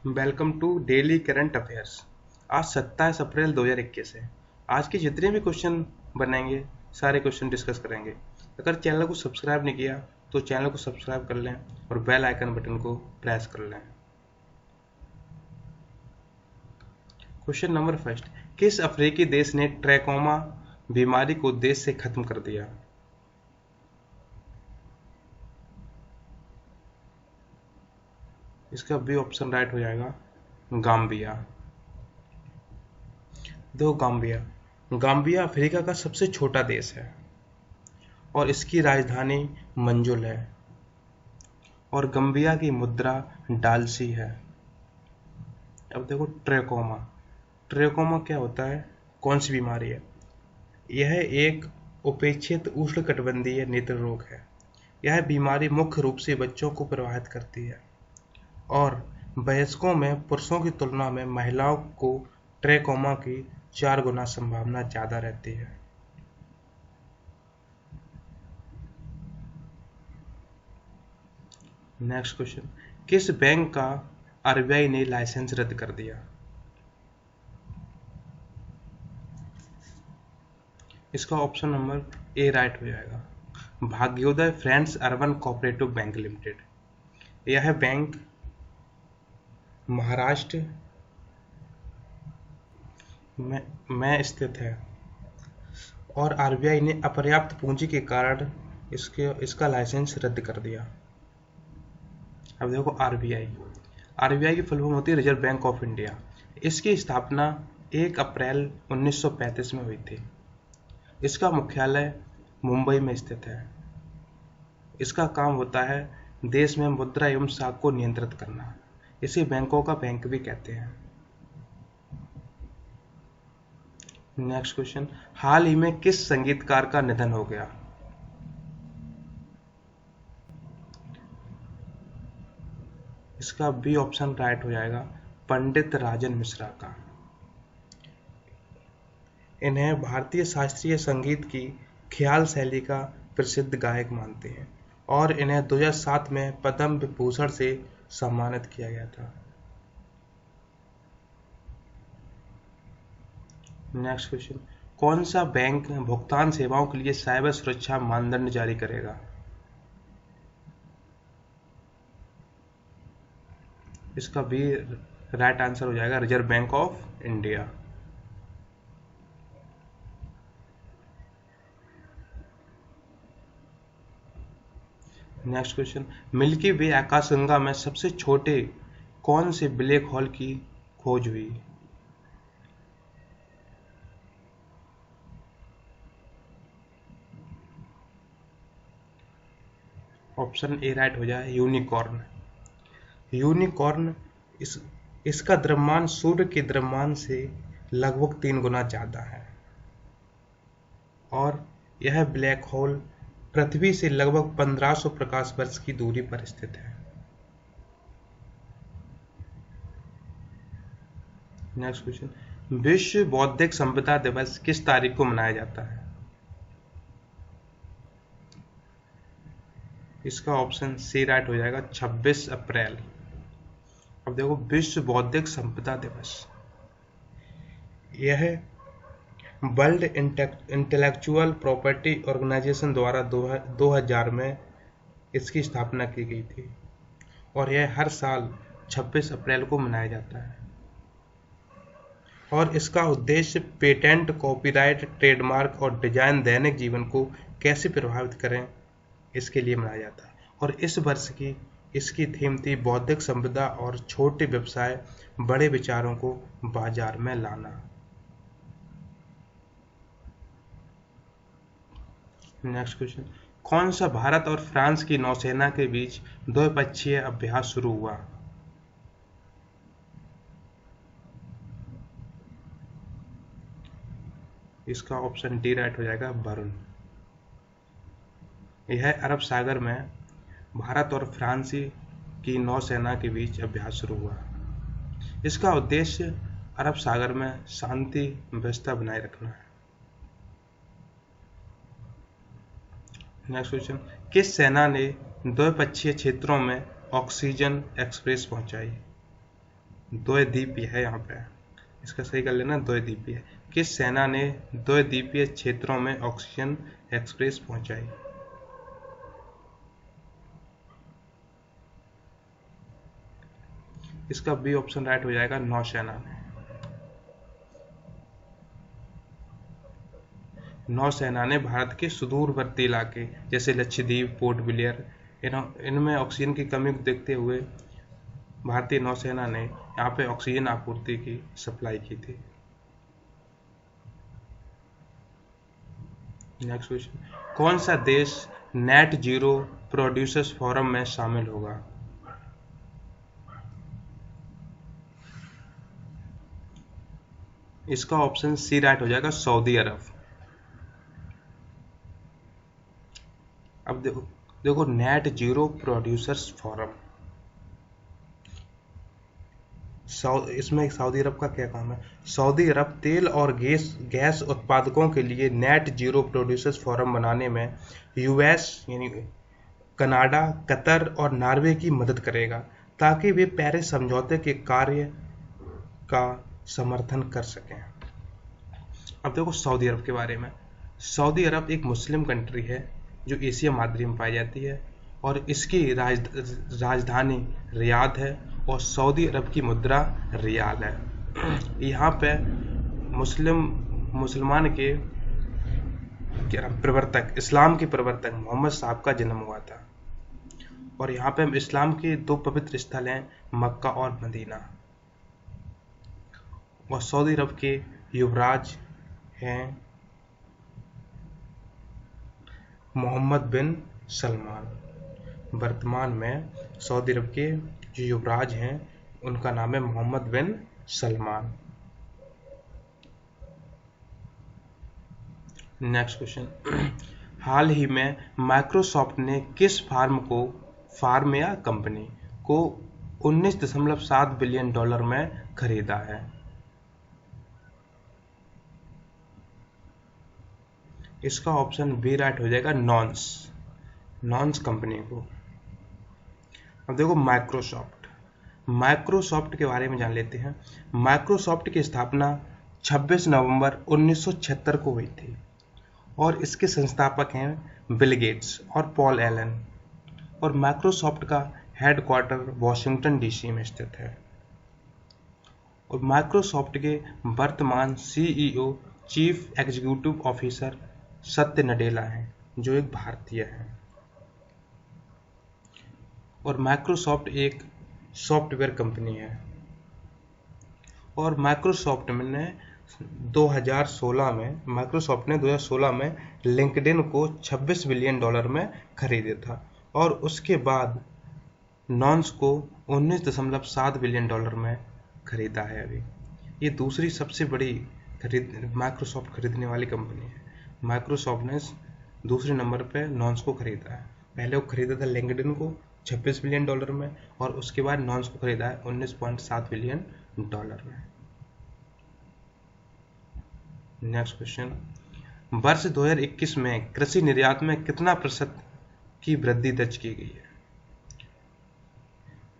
Welcome to daily current affairs. आज 27 अप्रैल 2021 है। आज के जितने भी क्वेश्चन बनेंगे सारे क्वेश्चन डिस्कस करेंगे। अगर चैनल को सब्सक्राइब नहीं किया तो चैनल को सब्सक्राइब कर लें और बेल आइकन बटन को प्रेस कर लें। क्वेश्चन नंबर फर्स्ट, किस अफ्रीकी देश ने ट्रैकोमा बीमारी को देश से खत्म कर दिया? इसका बी ऑप्शन राइट हो जाएगा, गाम्बिया। गाम्बिया अफ्रीका का सबसे छोटा देश है और इसकी राजधानी मंजुल है और गम्बिया की मुद्रा डालसी है। अब देखो ट्रैकोमा क्या होता है, कौन सी बीमारी है? यह एक उपेक्षित उष्णकटिबंधीय नेत्र रोग है। यह बीमारी मुख्य रूप से बच्चों को प्रभावित करती है और वयस्कों में पुरुषों की तुलना में महिलाओं को ट्रैकोमा की 4 गुना संभावना ज्यादा रहती है। नेक्स्ट क्वेश्चन, किस बैंक का आरबीआई ने लाइसेंस रद्द कर दिया? इसका ऑप्शन नंबर ए राइट हो जाएगा, Bhagyodaya friends urban cooperative bank limited. यह बैंक महाराष्ट्र में स्थित है और आरबीआई ने अपर्याप्त पूंजी के कारण इसका लाइसेंस रद्द कर दिया। अब देखो आरबीआई की फुल फॉर्म होती है रिजर्व बैंक ऑफ इंडिया। इसकी स्थापना 1 अप्रैल 1935 में हुई थी। इसका मुख्यालय मुंबई में स्थित है। इसका काम होता है देश में मुद्रा एवं साख को नियंत्रित करना। इसे बैंकों का बैंक भी कहते हैं। नेक्स्ट क्वेश्चन, हाल ही में किस संगीतकार का निधन हो गया? इसका बी ऑप्शन राइट हो जाएगा, पंडित राजन मिश्रा का। इन्हें भारतीय शास्त्रीय संगीत की ख्याल शैली का प्रसिद्ध गायक मानते हैं और इन्हें 2007 में पद्म विभूषण से सम्मानित किया गया था। नेक्स्ट क्वेश्चन, कौन सा बैंक भुगतान सेवाओं के लिए साइबर सुरक्षा मानदंड जारी करेगा? इसका भी राइट आंसर हो जाएगा, Reserve Bank of India. Next question, Milky Way आकाशगंगा में सबसे छोटे कौन से ब्लैक होल की खोज हुई? ऑप्शन ए राइट हो जाए, यूनिकॉर्न। इसका द्रव्यमान सूर्य के द्रव्यमान से लगभग 3 गुना ज्यादा है और यह ब्लैक होल पृथ्वी से लगभग 1500 प्रकाश वर्ष की दूरी पर स्थित है। नेक्स्ट क्वेश्चन, विश्व बौद्धिक संपदा दिवस किस तारीख को मनाया जाता है? इसका ऑप्शन सी राइट हो जाएगा, 26 अप्रैल। अब देखो, विश्व बौद्धिक संपदा दिवस यह वर्ल्ड इंटेलेक्चुअल प्रॉपर्टी ऑर्गेनाइजेशन द्वारा 2000 में इसकी स्थापना की गई थी और यह हर साल 26 अप्रैल को मनाया जाता है और इसका उद्देश्य पेटेंट, कॉपीराइट, ट्रेडमार्क और डिजाइन दैनिक जीवन को कैसे प्रभावित करें इसके लिए मनाया जाता है। और इस वर्ष की इसकी थीम थी बौद्धिक संपदा और छोटे व्यवसाय, बड़े विचारों को बाजार में लाना। नेक्स्ट क्वेश्चन, कौन सा भारत और फ्रांस की नौसेना के बीच द्विपक्षीय अभ्यास शुरू हुआ? इसका ऑप्शन डी राइट हो जाएगा, वरुण। यह अरब सागर में भारत और फ्रांस की नौसेना के बीच अभ्यास शुरू हुआ। इसका उद्देश्य अरब सागर में शांति व्यवस्था बनाए रखना है। नेक्स्ट क्वेश्चन, किस सेना ने द्विपक्षीय क्षेत्रों में ऑक्सीजन एक्सप्रेस पहुंचाई? द्वीपीय है यहाँ पे, इसका सही कर लेना, द्वीपीय। किस सेना ने द्वीपीय क्षेत्रों में ऑक्सीजन एक्सप्रेस पहुंचाई? इसका बी ऑप्शन राइट हो जाएगा, नौसेना ने। नौसेना ने भारत के सुदूरवर्ती इलाके जैसे लक्षद्वीप, पोर्ट ब्लेयर, इनमें ऑक्सीजन की कमी को देखते हुए भारतीय नौसेना ने यहाँ पे ऑक्सीजन आपूर्ति की सप्लाई की थी। नेक्स्ट क्वेश्चन, कौन सा देश नेट जीरो प्रोड्यूसर्स फोरम में शामिल होगा? इसका ऑप्शन सी राइट हो जाएगा, सऊदी अरब। अब देखो नेट जीरो प्रोड्यूसर्स फोरम, इसमें सऊदी अरब का क्या काम है? सऊदी अरब तेल और गैस उत्पादकों के लिए नेट जीरो प्रोड्यूसर्स फोरम बनाने में यूएस यानी कनाडा, कतर और नॉर्वे की मदद करेगा ताकि वे पेरिस समझौते के कार्य का समर्थन कर सकें। अब देखो सऊदी अरब के बारे में। सऊदी अरब एक मुस्लिम कंट्री है जो एशिया महाद्वीप में पाई जाती है और इसकी राजधानी रियाद है और सऊदी अरब की मुद्रा रियाल है। यहाँ पे मुसलमान के प्रवर्तक, इस्लाम के प्रवर्तक मोहम्मद साहब का जन्म हुआ था और यहाँ पे इस्लाम के दो पवित्र स्थल हैं, मक्का और मदीना। और सऊदी अरब के युवराज हैं मोहम्मद बिन सलमान। वर्तमान में सऊदी अरब के जो युवराज हैं उनका नाम है मोहम्मद बिन सलमान। नेक्स्ट क्वेश्चन, हाल ही में माइक्रोसॉफ्ट ने किस फार्म या कंपनी को 19.7 बिलियन डॉलर में खरीदा है? इसका ऑप्शन बी राइट हो जाएगा, नॉन्स कंपनी को। अब देखो माइक्रोसॉफ्ट के बारे में जान लेते हैं। माइक्रोसॉफ्ट की स्थापना 26 नवंबर 1976 को हुई थी और इसके संस्थापक हैं बिल गेट्स और पॉल एलन और माइक्रोसॉफ्ट का हेडक्वार्टर वॉशिंगटन डीसी में स्थित है। और माइक्रोसॉफ्ट के वर्तमान सीईओ चीफ एग्जीक्यूटिव ऑफिसर सत्य नडेला हैं जो एक भारतीय हैं। और माइक्रोसॉफ्ट एक सॉफ्टवेयर कंपनी है और माइक्रोसॉफ्ट ने 2016 में लिंक्डइन को 26 बिलियन डॉलर में खरीदा था और उसके बाद नॉन्स को 19.7 बिलियन डॉलर में खरीदा है। अभी ये दूसरी सबसे बड़ी माइक्रोसॉफ्ट खरीदने वाली कंपनी है। माइक्रोसॉफ्ट ने दूसरे नंबर पे नॉन्स को खरीदा है। पहले वो खरीदा था लिंक्डइन को 26 बिलियन डॉलर में और उसके बाद नॉन्स को खरीदा है 19.7 बिलियन डॉलर में। नेक्स्ट क्वेश्चन, वर्ष 2021 में कृषि निर्यात में कितना % की वृद्धि दर्ज की गई है?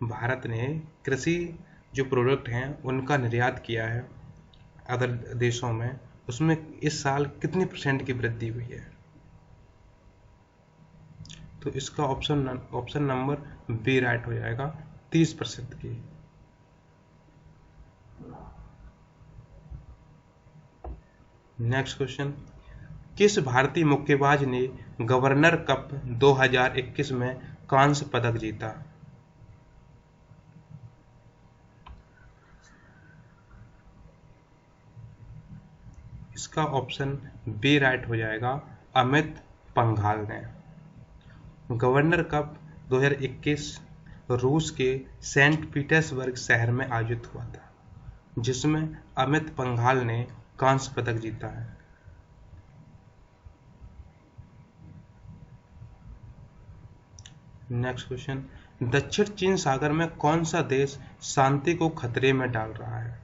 भारत ने कृषि जो प्रोडक्ट हैं उनका निर्यात किया है अदर देशों में, उसमें इस साल कितनी % की वृद्धि हुई है? तो इसका ऑप्शन नंबर बी राइट हो जाएगा, 30% की। नेक्स्ट क्वेश्चन, किस भारतीय मुक्केबाज ने गवर्नर कप 2021 में कांस्य पदक जीता? इसका ऑप्शन बी राइट हो जाएगा, अमित पंघाल ने। गवर्नर कप 2021 रूस के सेंट पीटर्सबर्ग शहर में आयोजित हुआ था जिसमें अमित पंघाल ने कांस्य पदक जीता है। नेक्स्ट क्वेश्चन, दक्षिण चीन सागर में कौन सा देश शांति को खतरे में डाल रहा है?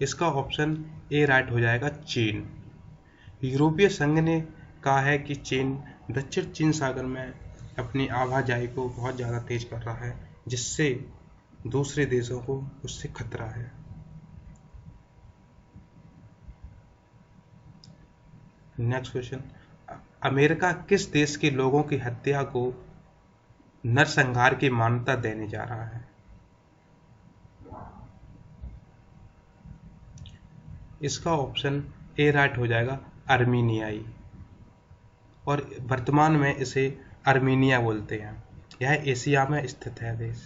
इसका ऑप्शन ए राइट हो जाएगा, चीन। यूरोपीय संघ ने कहा है कि चीन दक्षिण चीन सागर में अपनी आवाजाही को बहुत ज़्यादा तेज कर रहा है, जिससे दूसरे देशों को उससे खतरा है। नेक्स्ट क्वेश्चन, अमेरिका किस देश के लोगों की हत्या को नरसंहार की मान्यता देने जा रहा है? इसका ऑप्शन ए राइट हो जाएगा, अर्मीनियाई, और वर्तमान में इसे अर्मीनिया बोलते हैं। यह एशिया में स्थित है देश।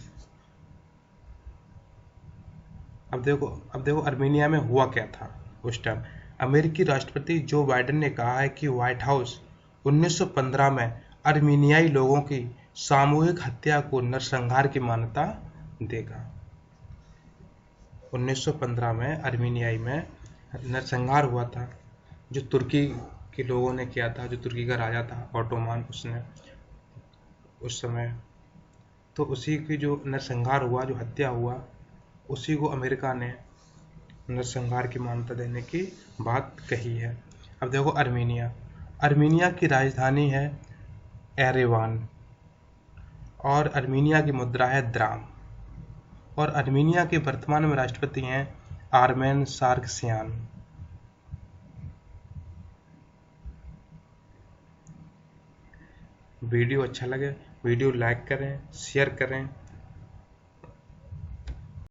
अब देखो अर्मीनिया में हुआ क्या था उस टाइम। अमेरिकी राष्ट्रपति जो बाइडेन ने कहा है कि व्हाइट हाउस 1915 में अर्मीनियाई लोगों की सामूहिक हत्या को नरसंहार की मान्यता देगा। 1915 में अर्मीनियाई में नरसंहार हुआ था, जो तुर्की के लोगों ने किया था, जो तुर्की का राजा था ऑटोमान, उसने उस समय, तो उसी की जो नरसंहार हुआ, जो हत्या हुआ, उसी को अमेरिका ने नरसंहार की मान्यता देने की बात कही है। अब देखो अर्मीनिया की राजधानी है एरेवान, और अर्मीनिया की मुद्रा है द्राम, और अर्मीनिया के वर्तमान में राष्ट्रपति हैं आर्मेन सार्कसियान। वीडियो अच्छा लगे वीडियो लाइक करें, शेयर करें